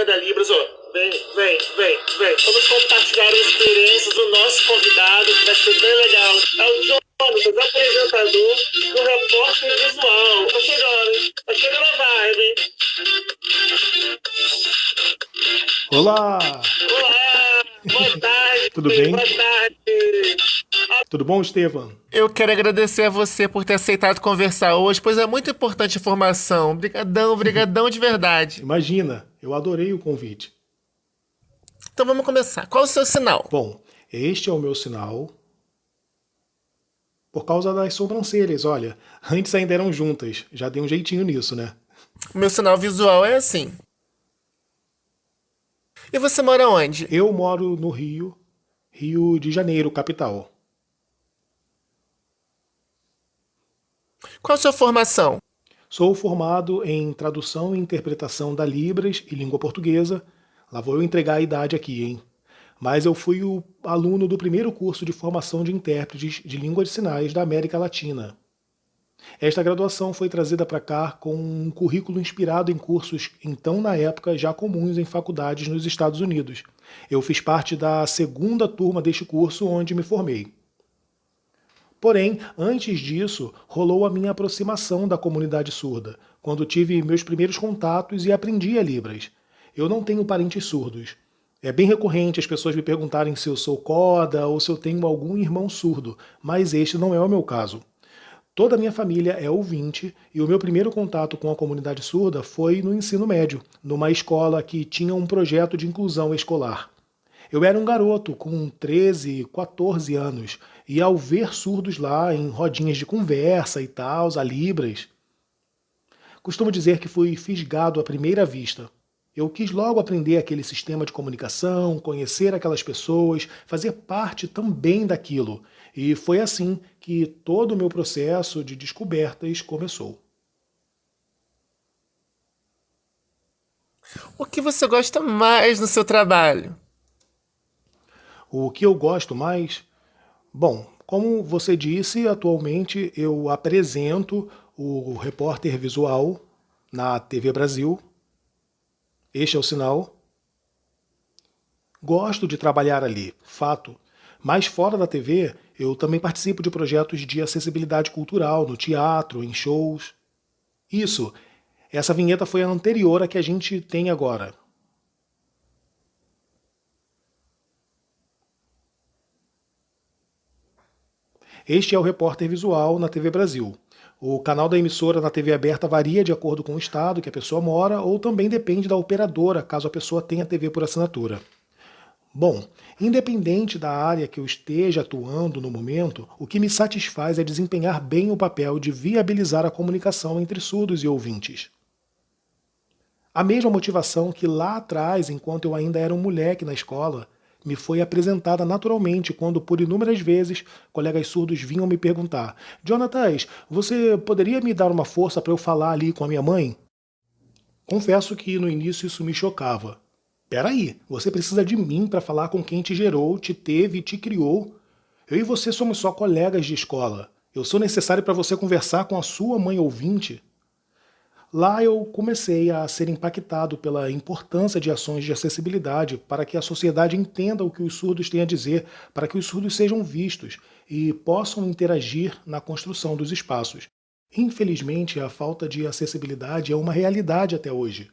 página da Libras, ó. Vem. Vamos compartilhar as experiências do nosso convidado, que vai ser bem legal. É o Jonas, apresentador do Repórter Visual. Tá chegando a vibe, hein? Olá! Olá! Boa tarde! Tudo bem? Boa tarde! Tudo bom, Estevam? Eu quero agradecer a você por ter aceitado conversar hoje, pois é muito importante a informação. Brigadão de verdade. Imagina, eu adorei o convite. Então vamos começar. Qual o seu sinal? Bom, este é o meu sinal por causa das sobrancelhas, olha. Antes ainda eram juntas, já dei um jeitinho nisso, né? O meu sinal visual é assim. E você mora onde? Eu moro no Rio de Janeiro, capital. Qual a sua formação? Sou formado em tradução e interpretação da Libras e língua portuguesa. Lá vou eu entregar a idade aqui, hein? Mas eu fui o aluno do primeiro curso de formação de intérpretes de língua de sinais da América Latina. Esta graduação foi trazida para cá com um currículo inspirado em cursos, então na época, já comuns em faculdades nos Estados Unidos. Eu fiz parte da segunda turma deste curso onde me formei. Porém, antes disso, rolou a minha aproximação da comunidade surda, quando tive meus primeiros contatos e aprendi a Libras. Eu não tenho parentes surdos. É bem recorrente as pessoas me perguntarem se eu sou coda ou se eu tenho algum irmão surdo, mas este não é o meu caso. Toda a minha família é ouvinte e o meu primeiro contato com a comunidade surda foi no ensino médio, numa escola que tinha um projeto de inclusão escolar. Eu era um garoto com 13, 14 anos e ao ver surdos lá em rodinhas de conversa e tal, a Libras, costumo dizer que fui fisgado à primeira vista. Eu quis logo aprender aquele sistema de comunicação, conhecer aquelas pessoas, fazer parte também daquilo. E foi assim que todo o meu processo de descobertas começou. O que você gosta mais no seu trabalho? O que eu gosto mais? Bom, como você disse, atualmente eu apresento o Repórter Visual na TV Brasil. Este é o sinal. Gosto de trabalhar ali, fato. Mas fora da TV, eu também participo de projetos de acessibilidade cultural, no teatro, em shows. Isso, essa vinheta foi a anterior à que a gente tem agora. Este é o Repórter Visual na TV Brasil. O canal da emissora na TV aberta varia de acordo com o estado que a pessoa mora ou também depende da operadora, caso a pessoa tenha TV por assinatura. Bom, independente da área que eu esteja atuando no momento, o que me satisfaz é desempenhar bem o papel de viabilizar a comunicação entre surdos e ouvintes. A mesma motivação que lá atrás, enquanto eu ainda era um moleque na escola, me foi apresentada naturalmente quando, por inúmeras vezes, colegas surdos vinham me perguntar: Jonatas, você poderia me dar uma força para eu falar ali com a minha mãe? Confesso que no início isso me chocava. Peraí, você precisa de mim para falar com quem te gerou, te teve e te criou? Eu e você somos só colegas de escola. Eu sou necessário para você conversar com a sua mãe ouvinte? Lá eu comecei a ser impactado pela importância de ações de acessibilidade para que a sociedade entenda o que os surdos têm a dizer, para que os surdos sejam vistos e possam interagir na construção dos espaços. Infelizmente, a falta de acessibilidade é uma realidade até hoje.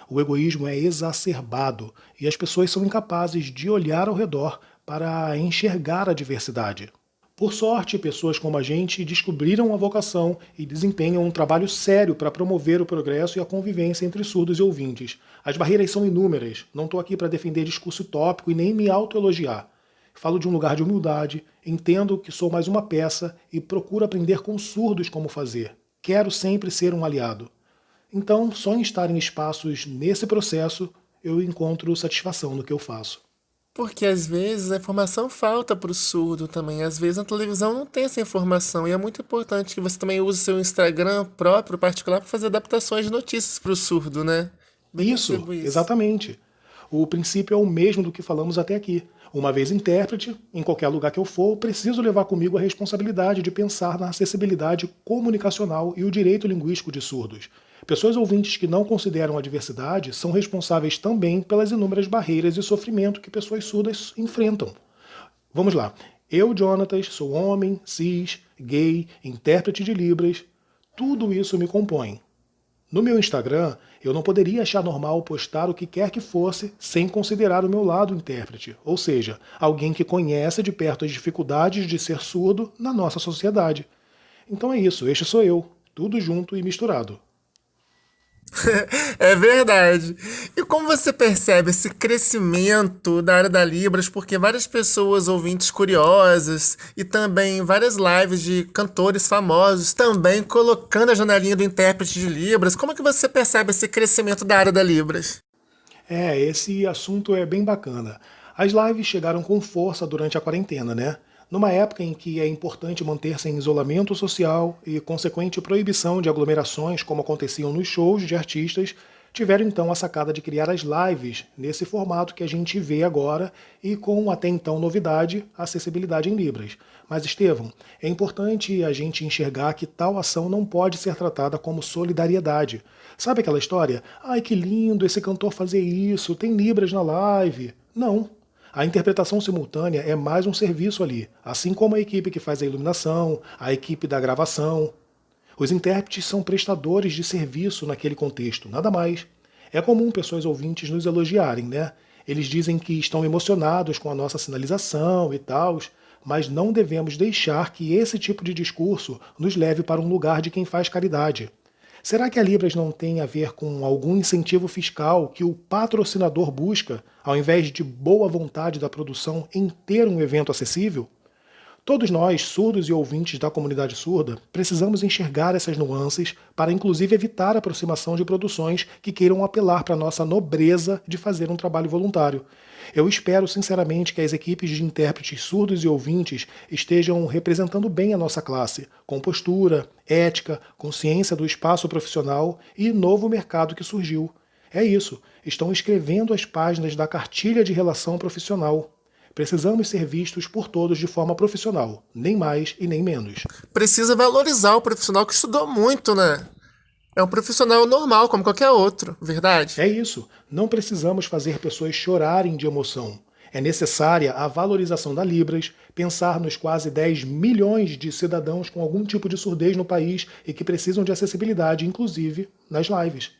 O egoísmo é exacerbado e as pessoas são incapazes de olhar ao redor para enxergar a diversidade. Por sorte, pessoas como a gente descobriram a vocação e desempenham um trabalho sério para promover o progresso e a convivência entre surdos e ouvintes. As barreiras são inúmeras, não estou aqui para defender discurso tópico e nem me autoelogiar. Falo de um lugar de humildade, entendo que sou mais uma peça e procuro aprender com surdos como fazer. Quero sempre ser um aliado. Então, só em estar em espaços nesse processo, eu encontro satisfação no que eu faço. Porque às vezes a informação falta para o surdo também. Às vezes na televisão não tem essa informação. E é muito importante que você também use seu Instagram próprio, particular, para fazer adaptações de notícias para o surdo, né? Bem Isso, percebo isso. exatamente. O princípio é o mesmo do que falamos até aqui. Uma vez intérprete, em qualquer lugar que eu for, preciso levar comigo a responsabilidade de pensar na acessibilidade comunicacional e o direito linguístico de surdos. Pessoas ouvintes que não consideram a diversidade são responsáveis também pelas inúmeras barreiras e sofrimento que pessoas surdas enfrentam. Vamos lá. Eu, Jonatas, sou homem, cis, gay, intérprete de Libras. Tudo isso me compõe. No meu Instagram, eu não poderia achar normal postar o que quer que fosse sem considerar o meu lado intérprete, ou seja, alguém que conhece de perto as dificuldades de ser surdo na nossa sociedade. Então é isso, este sou eu, tudo junto e misturado. É verdade. E como você percebe esse crescimento da área da Libras? Porque várias pessoas, ouvintes curiosas, e também várias lives de cantores famosos também colocando a janelinha do intérprete de Libras. Como é que você percebe esse crescimento da área da Libras? Esse assunto é bem bacana. As lives chegaram com força durante a quarentena, né? Numa época em que é importante manter-se em isolamento social e consequente proibição de aglomerações, como aconteciam nos shows de artistas, tiveram então a sacada de criar as lives nesse formato que a gente vê agora e com até então novidade, acessibilidade em Libras. Mas Estevão, é importante a gente enxergar que tal ação não pode ser tratada como solidariedade. Sabe aquela história? Ai, que lindo esse cantor fazer isso, tem Libras na live. Não. A interpretação simultânea é mais um serviço ali, assim como a equipe que faz a iluminação, a equipe da gravação. Os intérpretes são prestadores de serviço naquele contexto, nada mais. É comum pessoas ouvintes nos elogiarem, né? Eles dizem que estão emocionados com a nossa sinalização e tal, mas não devemos deixar que esse tipo de discurso nos leve para um lugar de quem faz caridade. Será que a Libras não tem a ver com algum incentivo fiscal que o patrocinador busca, ao invés de boa vontade da produção em ter um evento acessível? Todos nós, surdos e ouvintes da comunidade surda, precisamos enxergar essas nuances para inclusive evitar a aproximação de produções que queiram apelar para a nossa nobreza de fazer um trabalho voluntário. Eu espero sinceramente que as equipes de intérpretes surdos e ouvintes estejam representando bem a nossa classe, com postura, ética, consciência do espaço profissional e novo mercado que surgiu. É isso, estão escrevendo as páginas da cartilha de relação profissional. Precisamos ser vistos por todos de forma profissional, nem mais e nem menos. Precisa valorizar o profissional que estudou muito, né? É um profissional normal, como qualquer outro, verdade? É isso, não precisamos fazer pessoas chorarem de emoção. É necessária a valorização da Libras, pensar nos quase 10 milhões de cidadãos com algum tipo de surdez no país e que precisam de acessibilidade, inclusive nas lives.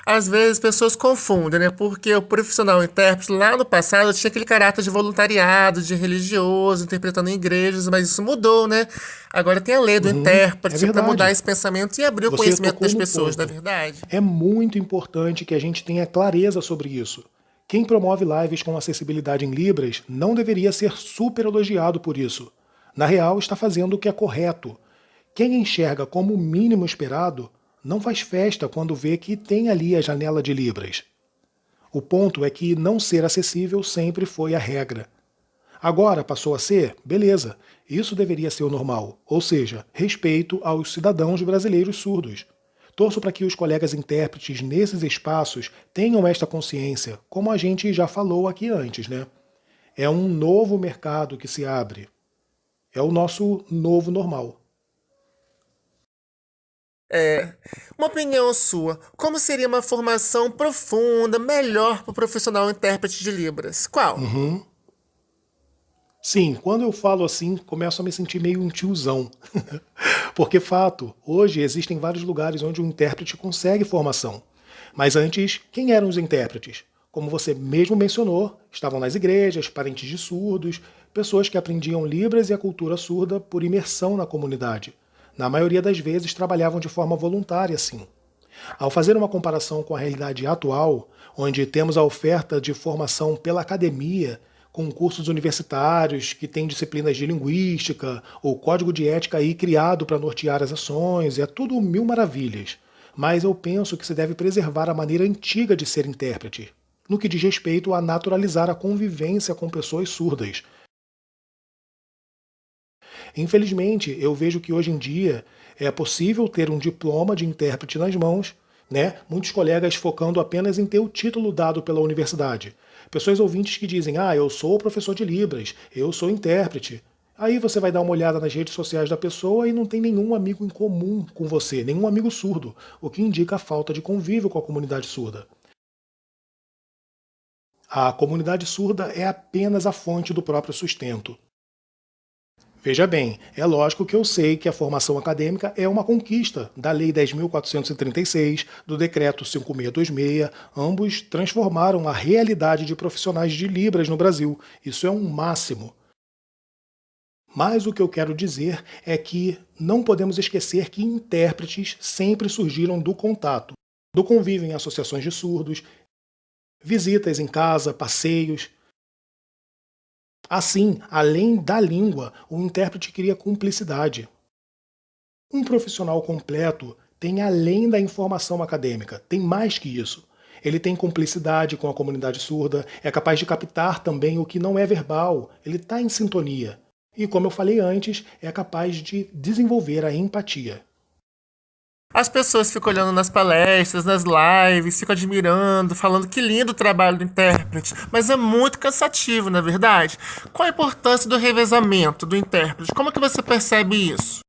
Às vezes pessoas confundem, né? Porque o profissional intérprete lá no passado tinha aquele caráter de voluntariado, de religioso, interpretando em igrejas, mas isso mudou, né? Agora tem a lei do É intérprete para verdade. mudar esse pensamento e abrir o Você conhecimento tocou das no pessoas, não é ponto. verdade? É muito importante que a gente tenha clareza sobre isso. Quem promove lives com acessibilidade em Libras não deveria ser super elogiado por isso. Na real, está fazendo o que é correto. Quem enxerga como o mínimo esperado não faz festa quando vê que tem ali a janela de Libras. O ponto é que não ser acessível sempre foi a regra. Agora passou a ser? Beleza. Isso deveria ser o normal, ou seja, respeito aos cidadãos brasileiros surdos. Torço para que os colegas intérpretes nesses espaços tenham esta consciência, como a gente já falou aqui antes, né? É um novo mercado que se abre. É o nosso novo normal. Uma opinião sua, como seria uma formação profunda, melhor para o profissional intérprete de Libras? Qual? Sim, quando eu falo assim, começo a me sentir meio um tiozão. Porque, fato, hoje existem vários lugares onde o intérprete consegue formação. Mas antes, quem eram os intérpretes? Como você mesmo mencionou, estavam nas igrejas, parentes de surdos, pessoas que aprendiam Libras e a cultura surda por imersão na comunidade. Na maioria das vezes, trabalhavam de forma voluntária, sim. Ao fazer uma comparação com a realidade atual, onde temos a oferta de formação pela academia, com cursos universitários que têm disciplinas de linguística, ou código de ética aí criado para nortear as ações, é tudo mil maravilhas. Mas eu penso que se deve preservar a maneira antiga de ser intérprete, no que diz respeito a naturalizar a convivência com pessoas surdas. Infelizmente, eu vejo que hoje em dia é possível ter um diploma de intérprete nas mãos, né? Muitos colegas focando apenas em ter o título dado pela universidade. Pessoas ouvintes que dizem, eu sou professor de Libras, eu sou intérprete. Aí você vai dar uma olhada nas redes sociais da pessoa e não tem nenhum amigo em comum com você, nenhum amigo surdo, o que indica a falta de convívio com a comunidade surda. A comunidade surda é apenas a fonte do próprio sustento. Veja bem, é lógico que eu sei que a formação acadêmica é uma conquista da Lei 10.436, do Decreto 5626, ambos transformaram a realidade de profissionais de Libras no Brasil. Isso é um máximo. Mas o que eu quero dizer é que não podemos esquecer que intérpretes sempre surgiram do contato, do convívio em associações de surdos, visitas em casa, passeios. Assim, além da língua, o intérprete cria cumplicidade. Um profissional completo tem além da informação acadêmica, tem mais que isso. Ele tem cumplicidade com a comunidade surda, é capaz de captar também o que não é verbal, ele está em sintonia. E, como eu falei antes, é capaz de desenvolver a empatia. As pessoas ficam olhando nas palestras, nas lives, ficam admirando, falando que lindo o trabalho do intérprete, mas é muito cansativo, não é verdade? Qual a importância do revezamento do intérprete? Como é que você percebe isso?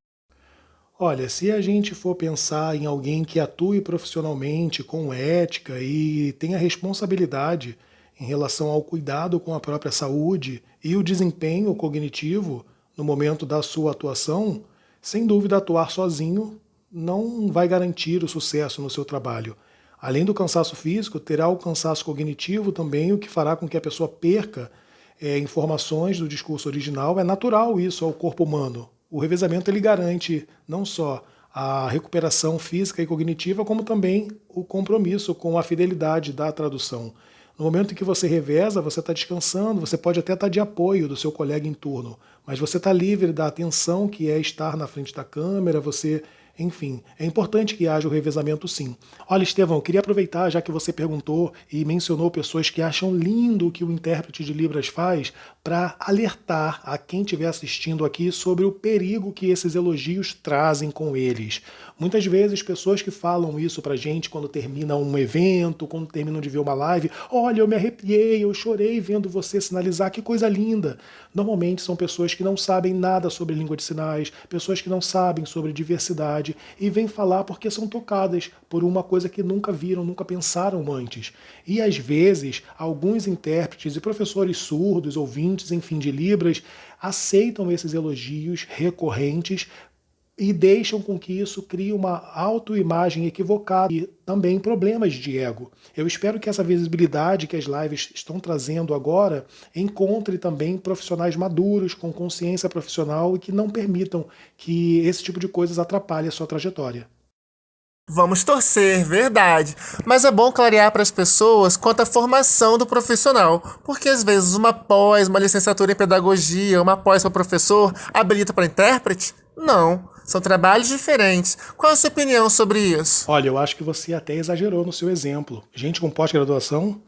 Olha, se a gente for pensar em alguém que atue profissionalmente, com ética e tenha responsabilidade em relação ao cuidado com a própria saúde e o desempenho cognitivo no momento da sua atuação, sem dúvida atuar sozinho não vai garantir o sucesso no seu trabalho. Além do cansaço físico, terá o cansaço cognitivo também, o que fará com que a pessoa perca informações do discurso original. É natural isso ao corpo humano. O revezamento ele garante não só a recuperação física e cognitiva, como também o compromisso com a fidelidade da tradução. No momento em que você reveza, você está descansando, você pode até estar de apoio do seu colega em turno, mas você está livre da atenção que é estar na frente da câmera, enfim, é importante que haja o revezamento sim. Olha, Estevão, eu queria aproveitar, já que você perguntou e mencionou pessoas que acham lindo o que o intérprete de Libras faz, para alertar a quem estiver assistindo aqui sobre o perigo que esses elogios trazem com eles. Muitas vezes, pessoas que falam isso pra gente quando termina um evento, quando terminam de ver uma live, olha, eu me arrepiei, eu chorei vendo você sinalizar, que coisa linda. Normalmente são pessoas que não sabem nada sobre língua de sinais, pessoas que não sabem sobre diversidade e vêm falar porque são tocadas por uma coisa que nunca viram, nunca pensaram antes. E às vezes, alguns intérpretes e professores surdos, ouvintes, enfim, de Libras, aceitam esses elogios recorrentes e deixam com que isso crie uma autoimagem equivocada e também problemas de ego. Eu espero que essa visibilidade que as lives estão trazendo agora encontre também profissionais maduros, com consciência profissional e que não permitam que esse tipo de coisas atrapalhe a sua trajetória. Vamos torcer, verdade. Mas é bom clarear para as pessoas quanto à formação do profissional, porque às vezes uma pós, uma licenciatura em pedagogia, uma pós para professor, habilita para intérprete? Não. São trabalhos diferentes. Qual a sua opinião sobre isso? Olha, eu acho que você até exagerou no seu exemplo. Gente com pós-graduação?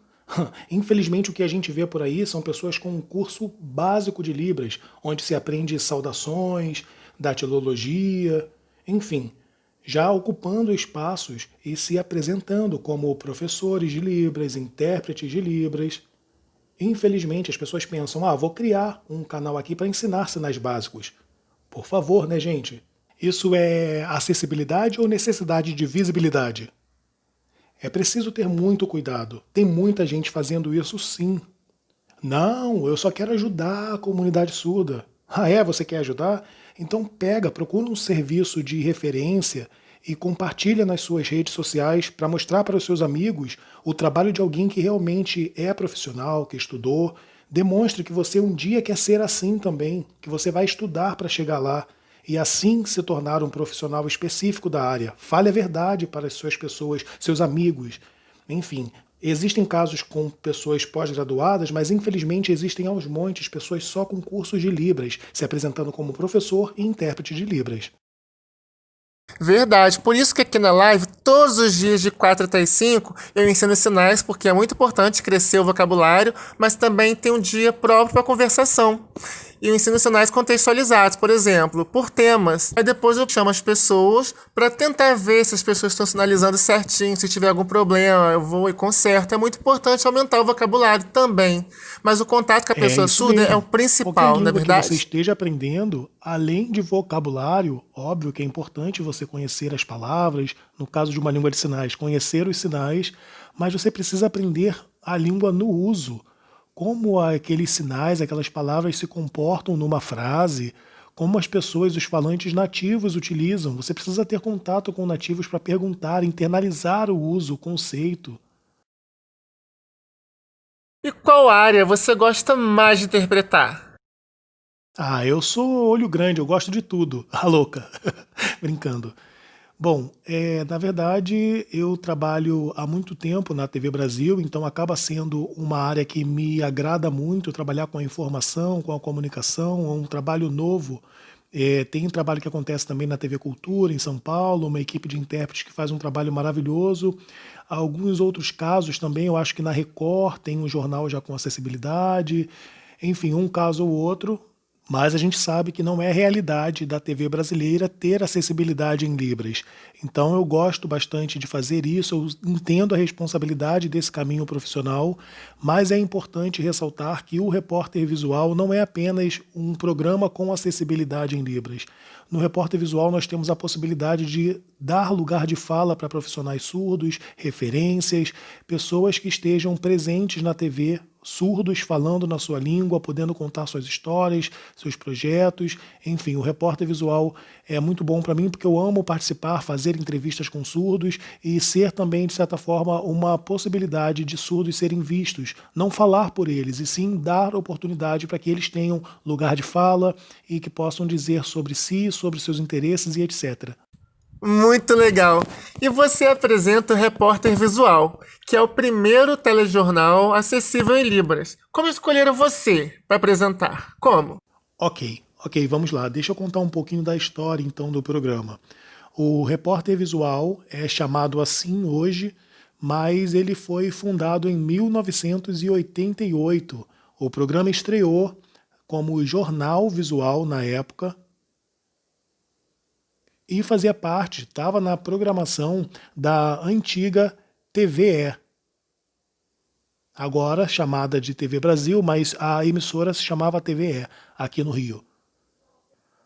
Infelizmente, o que a gente vê por aí são pessoas com um curso básico de Libras, onde se aprende saudações, datilologia, enfim, já ocupando espaços e se apresentando como professores de Libras, intérpretes de Libras. Infelizmente, as pessoas pensam, vou criar um canal aqui para ensinar sinais básicos. Por favor, né, gente? Isso é acessibilidade ou necessidade de visibilidade? É preciso ter muito cuidado. Tem muita gente fazendo isso sim. Não, eu só quero ajudar a comunidade surda. Você quer ajudar? Então procura um serviço de referência e compartilha nas suas redes sociais para mostrar para os seus amigos o trabalho de alguém que realmente é profissional, que estudou. Demonstre que você um dia quer ser assim também, que você vai estudar para chegar lá e assim se tornar um profissional específico da área. Fale a verdade para as suas pessoas, seus amigos. Enfim, existem casos com pessoas pós-graduadas, mas infelizmente existem aos montes pessoas só com cursos de Libras, se apresentando como professor e intérprete de Libras. Verdade, por isso que aqui na live, todos os dias de 4 até 5, eu ensino sinais, porque é muito importante crescer o vocabulário, mas também tem um dia próprio para conversação. E eu ensino sinais contextualizados, por exemplo, por temas. Aí depois eu chamo as pessoas para tentar ver se as pessoas estão sinalizando certinho, se tiver algum problema, eu vou e conserto. É muito importante aumentar o vocabulário também. Mas o contato com a pessoa isso surda mesmo. é o principal, Qualquer não é língua que verdade? você esteja aprendendo, além de vocabulário, óbvio que é importante você conhecer as palavras, no caso de uma língua de sinais, conhecer os sinais, mas você precisa aprender a língua no uso, como aqueles sinais, aquelas palavras se comportam numa frase, como as pessoas, os falantes nativos utilizam. Você precisa ter contato com nativos para perguntar, internalizar o uso, o conceito. E qual área você gosta mais de interpretar? Ah, eu sou olho grande, eu gosto de tudo. A louca. Brincando. Bom, na verdade, eu trabalho há muito tempo na TV Brasil, então acaba sendo uma área que me agrada muito, trabalhar com a informação, com a comunicação, é um trabalho novo. Tem um trabalho que acontece também na TV Cultura, em São Paulo, uma equipe de intérpretes que faz um trabalho maravilhoso. Alguns outros casos também, eu acho que na Record tem um jornal já com acessibilidade, enfim, um caso ou outro, mas a gente sabe que não é realidade da TV brasileira ter acessibilidade em Libras. Então eu gosto bastante de fazer isso, eu entendo a responsabilidade desse caminho profissional, mas é importante ressaltar que o Repórter Visual não é apenas um programa com acessibilidade em Libras. No Repórter Visual nós temos a possibilidade de dar lugar de fala para profissionais surdos, referências, pessoas que estejam presentes na TV, surdos falando na sua língua, podendo contar suas histórias, seus projetos, enfim, o Repórter Visual é muito bom para mim porque eu amo participar, fazer entrevistas com surdos e ser também, de certa forma, uma possibilidade de surdos serem vistos, não falar por eles, e sim dar oportunidade para que eles tenham lugar de fala e que possam dizer sobre si, sobre seus interesses e etc. Muito legal! E você apresenta o Repórter Visual, que é o primeiro telejornal acessível em Libras. Como escolheram você para apresentar? Como? Ok, vamos lá. Deixa eu contar um pouquinho da história então do programa. O Repórter Visual é chamado assim hoje, mas ele foi fundado em 1988. O programa estreou como jornal visual na época e fazia parte, estava na programação da antiga TVE, agora chamada de TV Brasil, mas a emissora se chamava TVE, aqui no Rio.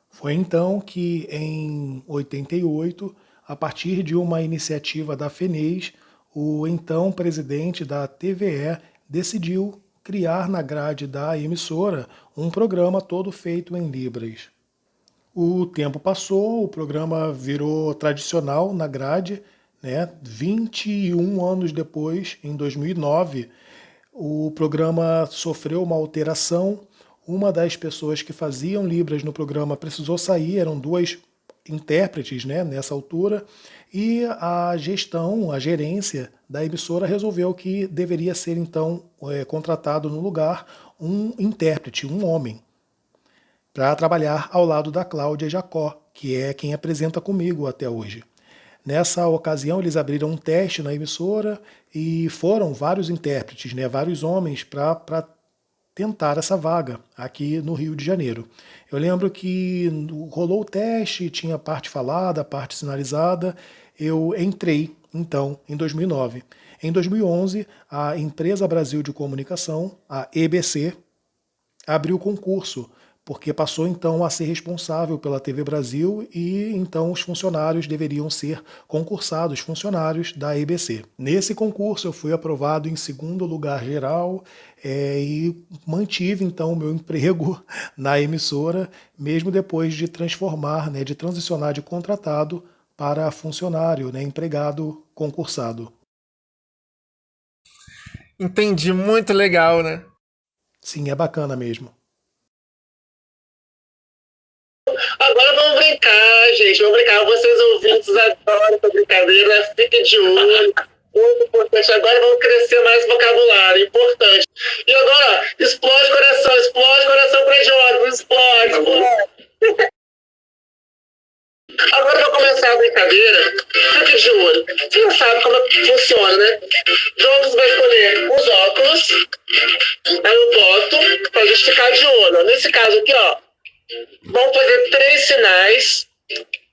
Foi então que, em 88, a partir de uma iniciativa da FENES, o então presidente da TVE decidiu criar na grade da emissora um programa todo feito em Libras. O tempo passou, o programa virou tradicional na grade, né? 21 anos depois, em 2009, o programa sofreu uma alteração. Uma das pessoas que faziam Libras no programa precisou sair, eram duas intérpretes, né, nessa altura, e a gestão, a gerência da emissora resolveu que deveria ser então contratado no lugar um intérprete, um homem, para trabalhar ao lado da Cláudia Jacó, que é quem apresenta comigo até hoje. Nessa ocasião, eles abriram um teste na emissora e foram vários intérpretes, né, vários homens, para tentar essa vaga aqui no Rio de Janeiro. Eu lembro que rolou o teste, tinha parte falada, parte sinalizada. Eu entrei, então, em 2009. Em 2011, a Empresa Brasil de Comunicação, a EBC, abriu concurso, porque passou então a ser responsável pela TV Brasil e então os funcionários deveriam ser concursados, funcionários da EBC. Nesse concurso eu fui aprovado em segundo lugar geral e mantive então o meu emprego na emissora, mesmo depois de transformar, né, de transicionar de contratado para funcionário, né, empregado concursado. Entendi, muito legal, né? Sim, é bacana mesmo. Agora vamos brincar, gente. Vamos brincar. Vocês ouvintes adoram essa brincadeira. Fiquem de olho. Muito importante. Agora vamos crescer mais vocabulário. Importante. E agora, explode coração para jovens. Explode. Agora eu vou começar a brincadeira. Fique de olho. Você não sabe como funciona, né? Jones vai escolher os óculos. Aí eu boto, fazer gente ficar de olho. Nesse caso aqui, ó, vamos fazer 3 sinais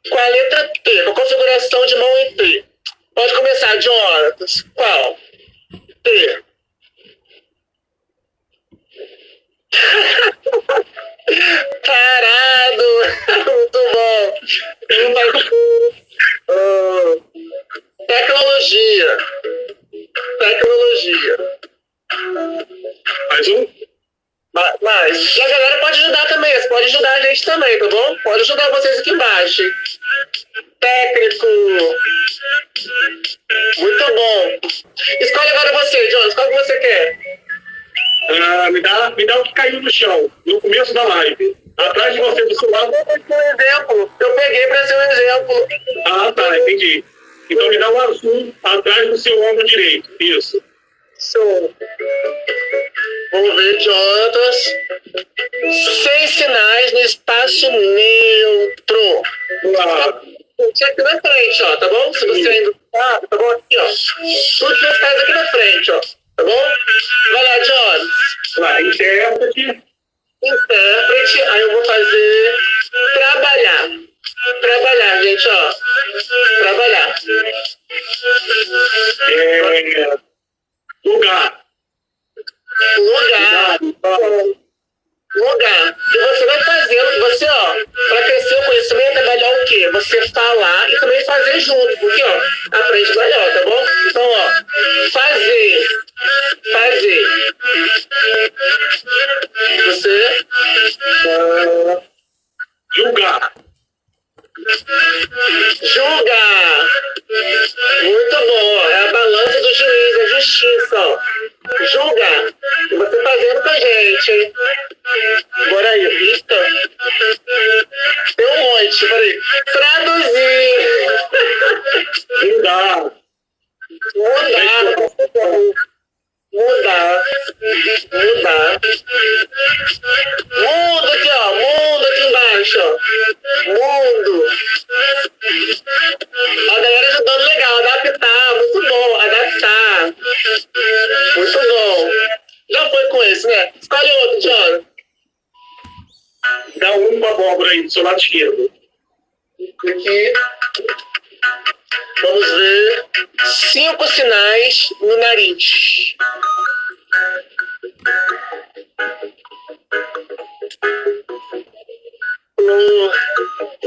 com a letra T, com a configuração de mão em T. Pode começar, Jonatas. Qual? T. Parado! Muito bom! Tecnologia. Tecnologia. Mais um? Mas, e a galera pode ajudar também, você pode ajudar a gente também, tá bom? Pode ajudar vocês aqui embaixo. Técnico. Muito bom. Escolhe agora você, Jonas, qual que você quer? Me dá o que caiu no chão, no começo da live. Atrás de você do seu lado. Um exemplo. Eu peguei para ser um exemplo. Ah, tá, entendi. Então me dá o azul atrás do seu ombro direito. Isso. Show. Vamos ver, Jonas. 6 sinais no espaço neutro. Tinha aqui na frente, ó, tá bom? Se você ainda tá bom? Aqui, ó. Tudo que faz aqui na frente, ó. Tá bom? Vai lá, Jonas. Lá, intérprete. Intérprete, aí eu vou fazer trabalhar. Trabalhar, gente, ó. Trabalhar. Lugar. Lugar. Lugar. E você vai fazendo, você, ó, para crescer o conhecimento é melhor o quê? Você falar e também fazer junto, porque, ó, aprende melhor, tá bom? Então, ó, fazer. Fazer. Você. Julgar. Julgar. Muito bom. É a balança do juiz, a justiça, ó. Julgar. E você fazendo com a gente, hein? Bora aí. Eita. Tem um monte. Peraí. Traduzir. Mudar. Mudar. Mudar. Mudar. Mundo aqui, ó. Mundo aqui embaixo, ó. Mundo. A galera ajudando legal. Adaptar. Muito bom. Adaptar. Muito bom. Já foi com esse, né? Escolhe outro, John. Dá uma abóbora aí do seu lado esquerdo. Aqui. Vamos ver. 5 sinais no nariz.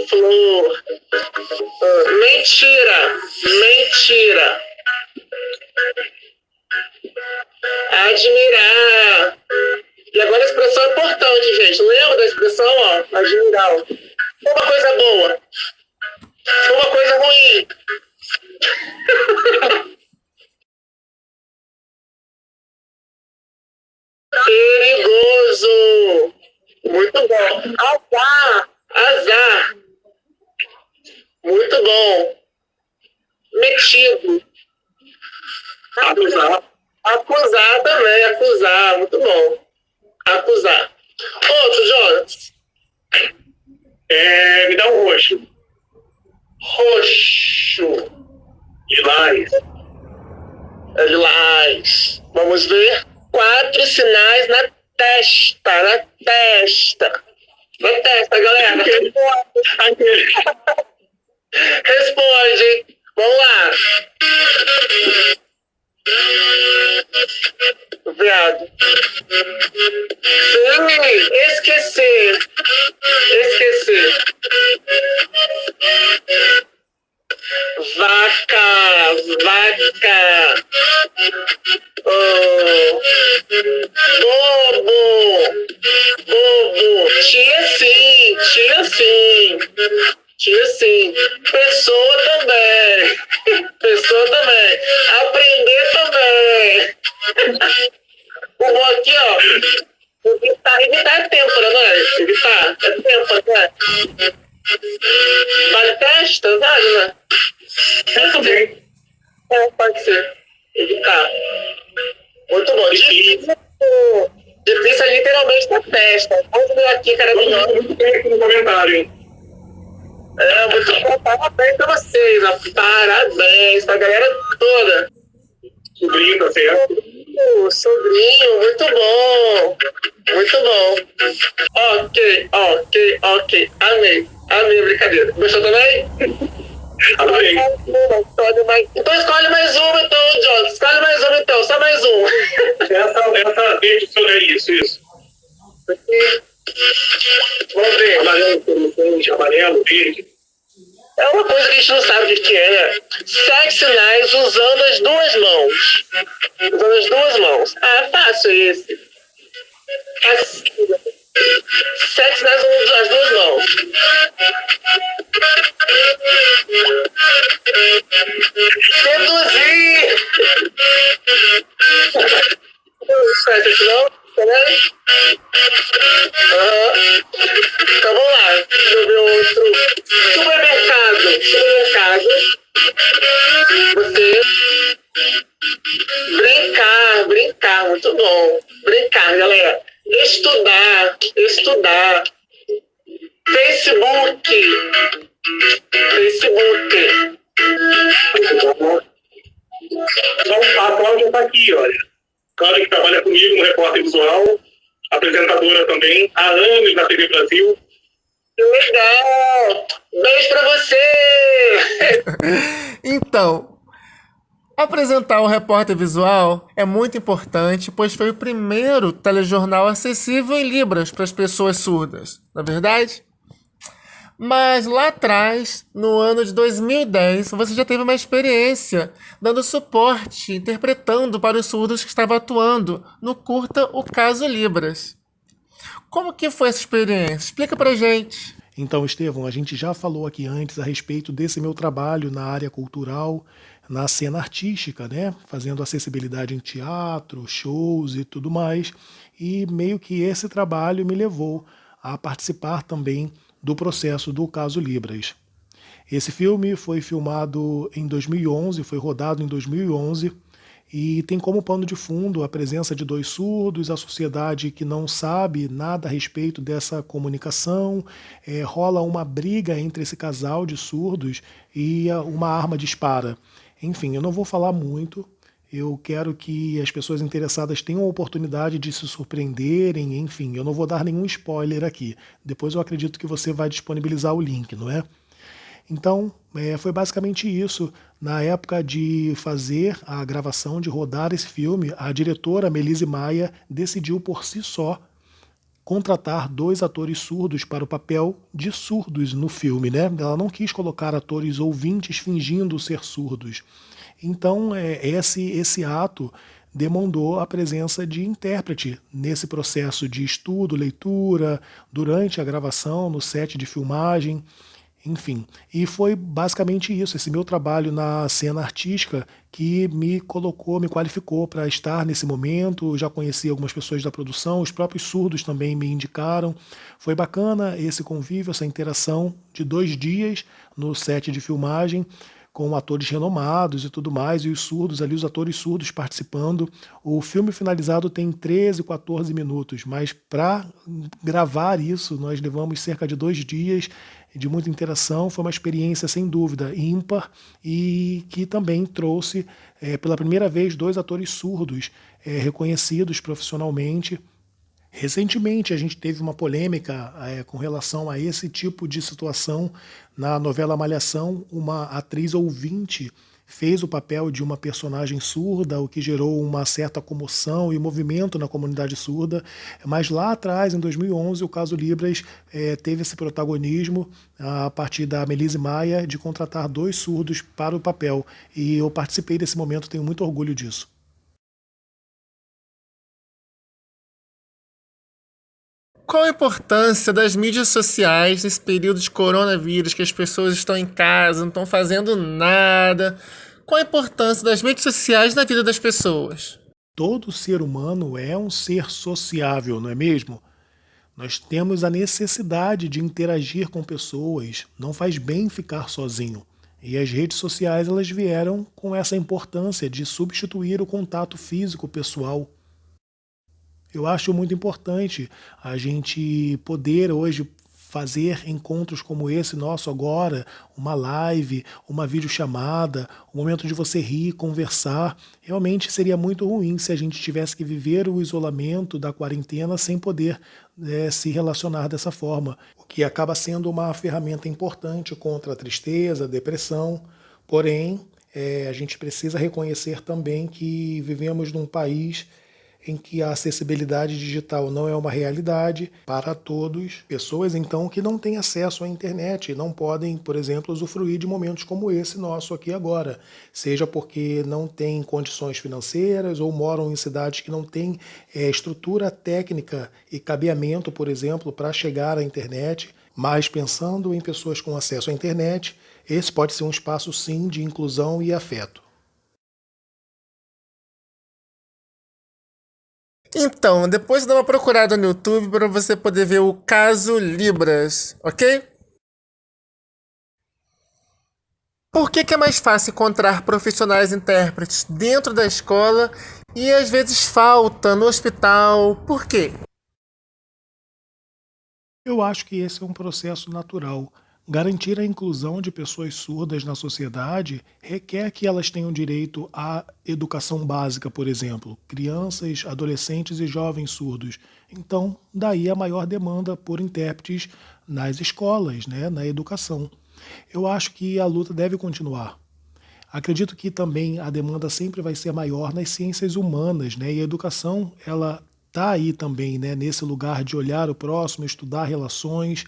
Flor. Mentira. Mentira. Admirar. E agora a expressão é importante, gente. Lembra da expressão, ó? Admirar. Uma coisa boa. Uma coisa ruim. Perigoso. Muito bom. Azar. Azar. Muito bom. Metido. Acusar. Acusar também. Acusar. Muito bom. Acusar. Outro, Jonas. Me dá um roxo. Roxo. Lilás. Lilás. Vamos ver. 4 sinais na testa. Na testa. Na testa, galera. Aquele. Responde. Vamos lá. Viado. Sim. Esquecer. Esquecer. Vaca. Vaca. Bobo. Bobo. Tia sim. Tia sim. Tia sim. Pessoa também. Pessoa também. Aprender também. O bom aqui, ó. Evitar é têmpora, não é? Evitar. É têmpora, não é? Vale testa, vale, né? Também. Pode ser. Evitar. Muito bom. Difícil. Difícil é literalmente na testa. Vamos ver aqui, cara. Muito bem aqui no comentário, hein? Muito bom. Parabéns pra vocês. Ó. Parabéns pra galera toda. Sobrinho, tá certo? Sobrinho, muito bom. Muito bom. Ok. Amei a brincadeira. Gostou também? Adorei. Então escolhe mais uma, então, John. Escolhe mais uma, então. Só mais um. Essa verde é isso. Vamos ver. Amarelo, verde. É uma coisa que a gente não sabe o que é. Sexo sinais usando as duas mãos. Usando as duas mãos. Ah, fácil esse. Sexo sinais usando as duas mãos. Seduzir! Não faz isso não? Também? Então vamos lá. Deixa eu ver outro. Supermercado. Você. Brincar. Muito bom. Brincar, galera. Estudar. Facebook. Então, a Cláudia está aqui, olha. Cláudia que trabalha comigo no repórter visual, apresentadora também, há anos na TV Brasil. Que legal! Beijo pra você! Então, apresentar o repórter visual é muito importante, pois foi o primeiro telejornal acessível em Libras para as pessoas surdas, não é verdade? Mas lá atrás, no ano de 2010, você já teve uma experiência dando suporte, interpretando para os surdos que estavam atuando no curta O Caso Libras. Como que foi essa experiência? Explica pra gente. Então, Estevão, a gente já falou aqui antes a respeito desse meu trabalho na área cultural, na cena artística, né? Fazendo acessibilidade em teatro, shows e tudo mais. E meio que esse trabalho me levou a participar também do processo do Caso Libras. Esse filme foi filmado em 2011, foi rodado em 2011, e tem como pano de fundo a presença de dois surdos, a sociedade que não sabe nada a respeito dessa comunicação, rola uma briga entre esse casal de surdos e uma arma dispara. Enfim, eu não vou falar muito, eu quero que as pessoas interessadas tenham a oportunidade de se surpreenderem, enfim, eu não vou dar nenhum spoiler aqui. Depois eu acredito que você vai disponibilizar o link, não é? Então, foi basicamente isso. Na época de fazer a gravação, de rodar esse filme, a diretora Melise Maia decidiu por si só contratar dois atores surdos para o papel de surdos no filme, né? Ela não quis colocar atores ouvintes fingindo ser surdos. Então, esse ato demandou a presença de intérprete nesse processo de estudo, leitura, durante a gravação, no set de filmagem, enfim. E foi basicamente isso, esse meu trabalho na cena artística que me colocou, me qualificou para estar nesse momento. Eu já conheci algumas pessoas da produção, os próprios surdos também me indicaram. Foi bacana esse convívio, essa interação de 2 dias no set de filmagem, com atores renomados e tudo mais, e os surdos ali, os atores surdos participando. O filme finalizado tem 13, 14 minutos, mas para gravar isso nós levamos cerca de 2 dias de muita interação. Foi uma experiência sem dúvida ímpar e que também trouxe pela primeira vez 2 atores surdos reconhecidos profissionalmente. Recentemente a gente teve uma polêmica com relação a esse tipo de situação na novela Malhação. Uma atriz ouvinte fez o papel de uma personagem surda, o que gerou uma certa comoção e movimento na comunidade surda. Mas lá atrás, em 2011, o Caso Libras teve esse protagonismo a partir da Melise Maia de contratar 2 surdos para o papel. E eu participei desse momento, tenho muito orgulho disso. Qual a importância das mídias sociais nesse período de coronavírus, que as pessoas estão em casa, não estão fazendo nada? Qual a importância das mídias sociais na vida das pessoas? Todo ser humano é um ser sociável, não é mesmo? Nós temos a necessidade de interagir com pessoas, não faz bem ficar sozinho. E as redes sociais elas vieram com essa importância de substituir o contato físico pessoal. Eu acho muito importante a gente poder hoje fazer encontros como esse nosso agora, uma live, uma videochamada, um momento de você rir, conversar. Realmente seria muito ruim se a gente tivesse que viver o isolamento da quarentena sem poder se relacionar dessa forma, o que acaba sendo uma ferramenta importante contra a tristeza, a depressão. Porém, a gente precisa reconhecer também que vivemos num país em que a acessibilidade digital não é uma realidade para todos. Pessoas, então, que não têm acesso à internet e não podem, por exemplo, usufruir de momentos como esse nosso aqui agora, seja porque não têm condições financeiras ou moram em cidades que não têm estrutura técnica e cabeamento, por exemplo, para chegar à internet. Mas pensando em pessoas com acesso à internet, esse pode ser um espaço, sim, de inclusão e afeto. Então, depois dá uma procurada no YouTube para você poder ver o caso Libras, ok? Por que é mais fácil encontrar profissionais intérpretes dentro da escola e às vezes falta no hospital? Por quê? Eu acho que esse é um processo natural. Garantir a inclusão de pessoas surdas na sociedade requer que elas tenham direito à educação básica, por exemplo, crianças, adolescentes e jovens surdos. Então, daí a maior demanda por intérpretes nas escolas, né, na educação. Eu acho que a luta deve continuar. Acredito que também a demanda sempre vai ser maior nas ciências humanas, né, e a educação, ela está aí também, né, nesse lugar de olhar o próximo, estudar relações,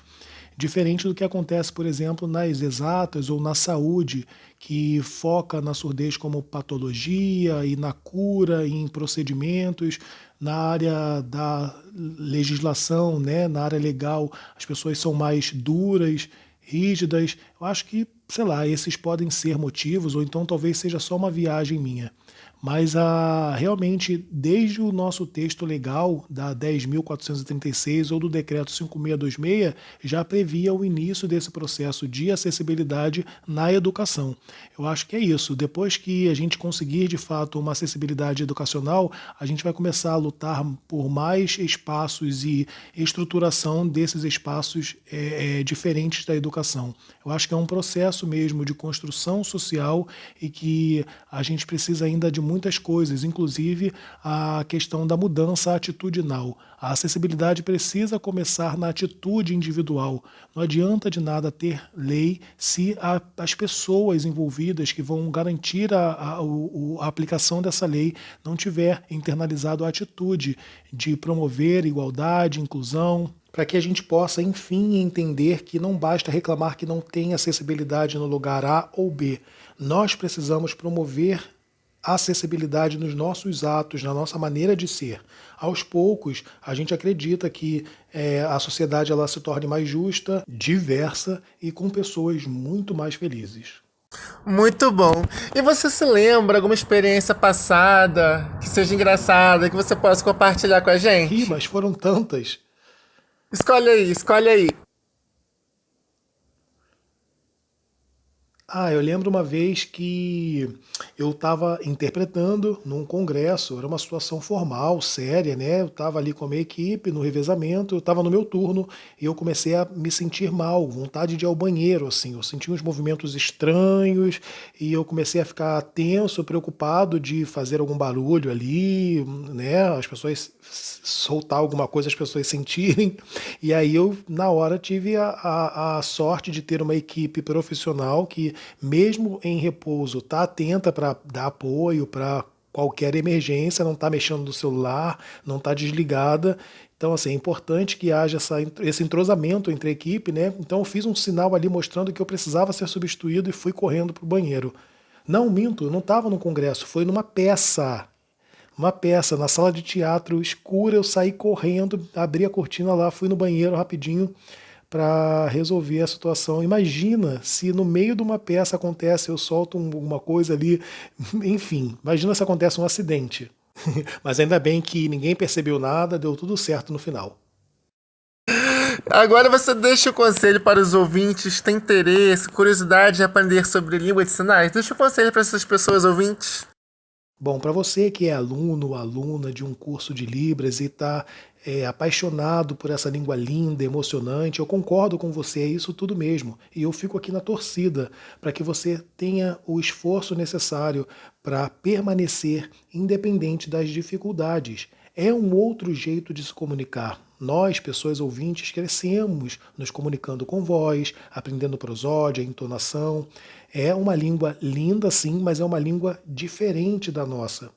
diferente do que acontece, por exemplo, nas exatas ou na saúde, que foca na surdez como patologia e na cura, e em procedimentos, na área da legislação, né, na área legal, as pessoas são mais duras, rígidas. Eu acho que, sei lá, esses podem ser motivos, ou então talvez seja só uma viagem minha. Mas realmente, desde o nosso texto legal da 10.436 ou do decreto 5626, já previa o início desse processo de acessibilidade na educação. Eu acho que é isso. Depois que a gente conseguir, de fato, uma acessibilidade educacional, a gente vai começar a lutar por mais espaços e estruturação desses espaços diferentes da educação. Eu acho que é um processo mesmo de construção social e que a gente precisa ainda de muitas coisas, inclusive a questão da mudança atitudinal. A acessibilidade precisa começar na atitude individual. Não adianta de nada ter lei se as pessoas envolvidas que vão garantir a aplicação dessa lei não tiver internalizado a atitude de promover igualdade, inclusão, para que a gente possa, enfim, entender que não basta reclamar que não tem acessibilidade no lugar A ou B. Nós precisamos promover a acessibilidade nos nossos atos, na nossa maneira de ser. Aos poucos, a gente acredita que a sociedade ela se torne mais justa, diversa e com pessoas muito mais felizes. Muito bom. E você se lembra alguma experiência passada que seja engraçada, que você possa compartilhar com a gente? Ih, mas foram tantas. Escolhe aí, escolhe aí. Eu lembro uma vez que eu estava interpretando num congresso, era uma situação formal, séria, né? Eu estava ali com a minha equipe no revezamento, eu estava no meu turno e eu comecei a me sentir mal, vontade de ir ao banheiro, assim. Eu senti uns movimentos estranhos e eu comecei a ficar tenso, preocupado de fazer algum barulho ali, né? As pessoas soltar alguma coisa, as pessoas sentirem. E aí eu, na hora, tive a sorte de ter uma equipe profissional que, mesmo em repouso, está atenta para dar apoio para qualquer emergência, não está mexendo no celular, não está desligada. Então, assim, é importante que haja esse entrosamento entre a equipe, né? Então, eu fiz um sinal ali mostrando que eu precisava ser substituído e fui correndo para o banheiro. Não, minto, não estava no congresso, foi numa peça. Uma peça, na sala de teatro escura, eu saí correndo, abri a cortina lá, fui no banheiro rapidinho para resolver a situação. Imagina se no meio de uma peça acontece, eu solto alguma coisa ali, enfim, imagina se acontece um acidente. Mas ainda bem que ninguém percebeu nada, deu tudo certo no final. Agora você deixa o conselho para os ouvintes que têm interesse, curiosidade em aprender sobre língua de sinais. Deixa o conselho para essas pessoas ouvintes. Bom, para você que é aluno ou aluna de um curso de Libras e está apaixonado por essa língua linda, emocionante, eu concordo com você, é isso tudo mesmo. E eu fico aqui na torcida para que você tenha o esforço necessário para permanecer independente das dificuldades. É um outro jeito de se comunicar. Nós, pessoas ouvintes, crescemos nos comunicando com voz, aprendendo prosódia, entonação. É uma língua linda, sim, mas é uma língua diferente da nossa.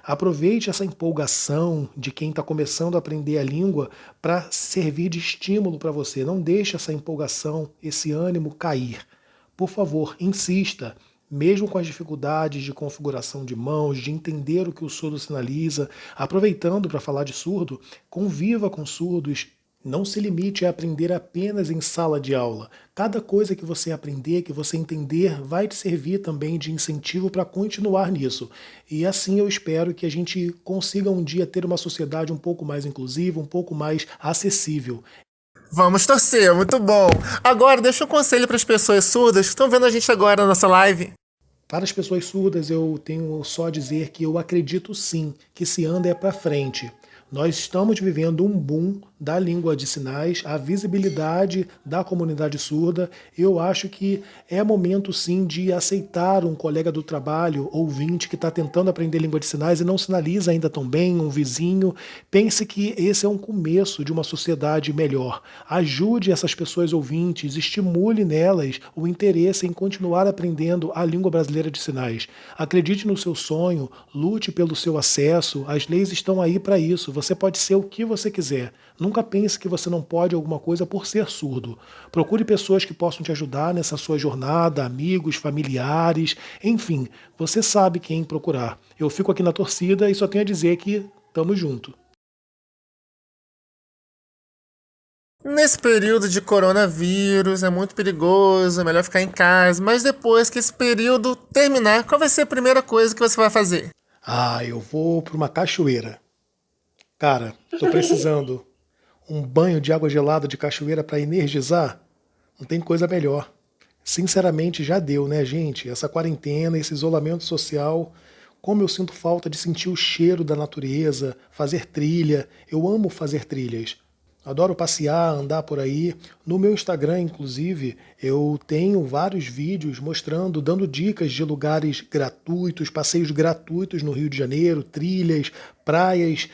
Aproveite essa empolgação de quem está começando a aprender a língua para servir de estímulo para você. Não deixe essa empolgação, esse ânimo cair. Por favor, insista. Mesmo com as dificuldades de configuração de mãos, de entender o que o surdo sinaliza, aproveitando para falar de surdo, conviva com surdos. Não se limite a aprender apenas em sala de aula. Cada coisa que você aprender, que você entender, vai te servir também de incentivo para continuar nisso. E assim eu espero que a gente consiga um dia ter uma sociedade um pouco mais inclusiva, um pouco mais acessível. Vamos torcer, muito bom. Agora, deixa um conselho para as pessoas surdas que estão vendo a gente agora na nossa live. Para as pessoas surdas, eu tenho só a dizer que eu acredito sim que se anda é para frente. Nós estamos vivendo um boom da língua de sinais, a visibilidade da comunidade surda. Eu acho que é momento sim de aceitar um colega do trabalho, ouvinte, que está tentando aprender língua de sinais e não sinaliza ainda tão bem, um vizinho. Pense que esse é um começo de uma sociedade melhor. Ajude essas pessoas ouvintes, estimule nelas o interesse em continuar aprendendo a língua brasileira de sinais. Acredite no seu sonho, lute pelo seu acesso, as leis estão aí para isso. Você pode ser o que você quiser. Nunca pense que você não pode alguma coisa por ser surdo. Procure pessoas que possam te ajudar nessa sua jornada, amigos, familiares, enfim, você sabe quem procurar. Eu fico aqui na torcida e só tenho a dizer que tamo junto. Nesse período de coronavírus, é muito perigoso, é melhor ficar em casa. Mas depois que esse período terminar, qual vai ser a primeira coisa que você vai fazer? Eu vou para uma cachoeira. Cara, tô precisando. Um banho de água gelada de cachoeira para energizar? Não tem coisa melhor. Sinceramente, já deu, né, gente? Essa quarentena, esse isolamento social. Como eu sinto falta de sentir o cheiro da natureza, fazer trilha. Eu amo fazer trilhas. Adoro passear, andar por aí. No meu Instagram, inclusive, eu tenho vários vídeos mostrando, dando dicas de lugares gratuitos, passeios gratuitos no Rio de Janeiro, trilhas, praias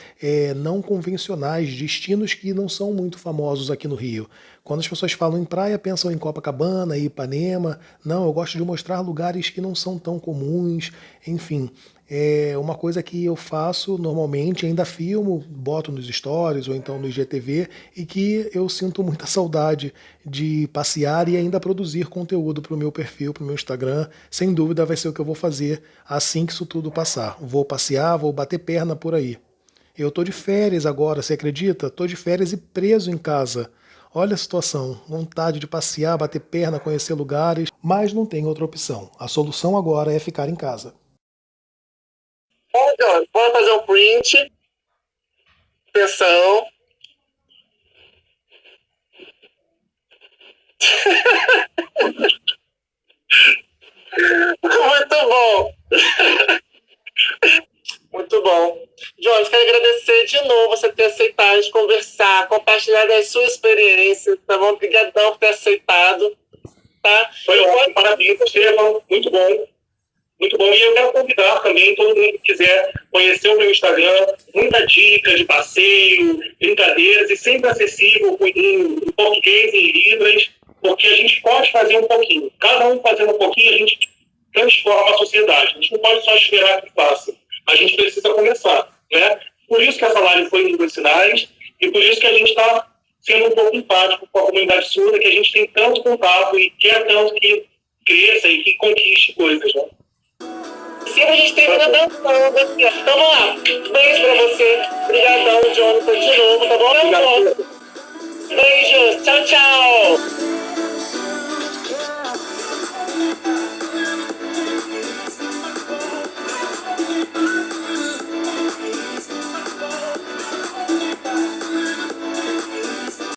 não convencionais, destinos que não são muito famosos aqui no Rio. Quando as pessoas falam em praia, pensam em Copacabana, Ipanema. Não, eu gosto de mostrar lugares que não são tão comuns, enfim. É uma coisa que eu faço normalmente, ainda filmo, boto nos stories ou então no IGTV e que eu sinto muita saudade de passear e ainda produzir conteúdo para o meu perfil, para o meu Instagram. Sem dúvida vai ser o que eu vou fazer assim que isso tudo passar. Vou passear, vou bater perna por aí. Eu tô de férias agora, você acredita? Tô de férias e preso em casa. Olha a situação, vontade de passear, bater perna, conhecer lugares, mas não tem outra opção. A solução agora é ficar em casa. Bom, John, vamos fazer um print. Atenção. Muito bom. Muito bom. John, quero agradecer de novo você ter aceitado de conversar, compartilhar das suas experiências, tá bom? Obrigadão por ter aceitado, tá? Foi ótimo, parabéns, Estevam, muito bom. Muito bom. E eu quero convidar também todo mundo que quiser conhecer o meu Instagram, muita dica de passeio, brincadeiras, e sempre acessível em português e em libras, porque a gente pode fazer um pouquinho. Cada um fazendo um pouquinho, a gente transforma a sociedade. A gente não pode só esperar que faça. A gente precisa começar, né? Por isso que essa live foi em Línguas de Sinais, e por isso que a gente está sendo um pouco empático com a comunidade surda, que a gente tem tanto contato e quer tanto que cresça e que conquiste coisas, né? Sim, a gente termina dançando aqui, ó. Então vamos lá. Beijo pra você. Obrigadão, Jonathan, de novo, tá bom? Obrigado. Beijos. Tchau, tchau.